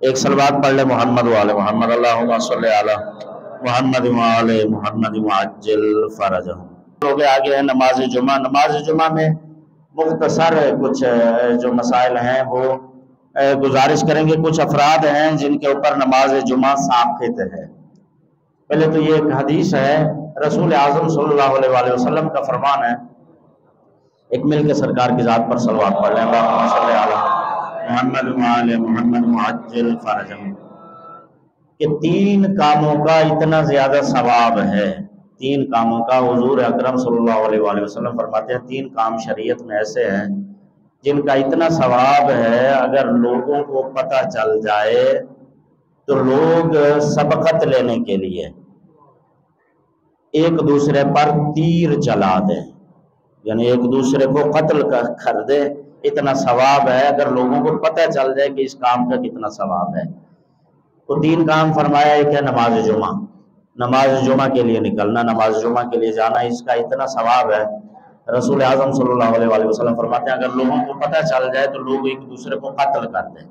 ایک صلوات پڑھ لے محمد وآل محمد، اللہم صلی علی محمد وآل محمد وعجل فرجہم۔ لوگ آگے ہیں نماز جمعہ۔ نماز جمعہ میں مختصر کچھ جو مسائل ہیں وہ گزارش کریں گے۔ کچھ افراد ہیں جن کے اوپر نماز جمعہ ساقط ہے۔ پہلے تو یہ ایک حدیث ہے، رسول اعظم صلی اللہ علیہ وآلہ وسلم کا فرمان ہے، ایک مل کے سرکار کی ذات پر صلوات پڑھ لیں، اللہم صلی علی محمد وآل محمد وعجل فرجہم، کہ 3 کاموں کا اتنا زیادہ ثواب ہے۔ 3 کاموں کا حضور اکرم صلی اللہ علیہ وآلہ وسلم فرماتے ہیں 3 کام شریعت میں ایسے ہیں جن کا اتنا ثواب ہے، اگر لوگوں کو پتہ چل جائے تو لوگ سبقت لینے کے لیے ایک دوسرے پر تیر چلا دیں، یعنی ایک دوسرے کو قتل کر دے، اتنا ثواب ہے اگر لوگوں کو پتہ چل جائے کہ اس کام کا کتنا ثواب ہے۔ تو 3 کام فرمایا، ایک ہے نماز جمعہ، نماز جمعہ کے لیے نکلنا، نماز جمعہ کے لیے جانا، اس کا اتنا ثواب ہے، رسول اعظم صلی اللہ علیہ وآلہ وسلم فرماتے ہیں اگر لوگوں کو پتہ چل جائے تو لوگ ایک دوسرے کو قتل کر دیں۔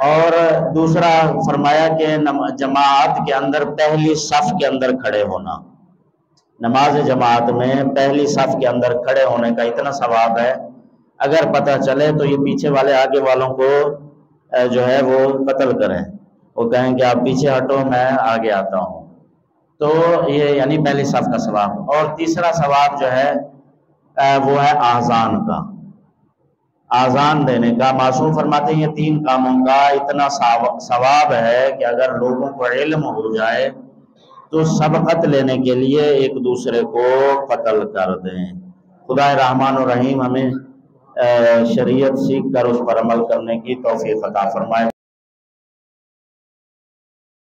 اور دوسرا فرمایا کہ جماعت کے اندر پہلی صف کے اندر کھڑے ہونا، نماز جماعت میں پہلی صف کے اندر کھڑے ہونے کا اتنا ثواب ہے، اگر پتہ چلے تو یہ پیچھے والے آگے والوں کو جو ہے وہ قتل کریں، وہ کہیں کہ آپ پیچھے ہٹو میں آگے آتا ہوں، تو یہ یعنی پہلی صف کا ثواب۔ اور تیسرا ثواب جو ہے وہ ہے آذان کا، آذان دینے کا۔ معصوم فرماتے ہیں یہ 3 کاموں کا اتنا ثواب ہے کہ اگر لوگوں کو علم ہو جائے تو سبقت لینے کے لیے ایک دوسرے کو قتل کر دیں۔ خدا رحمان الرحیم ہمیں شریعت سیکھ کر اس پر عمل کرنے کی توفیق عطا فرمائے۔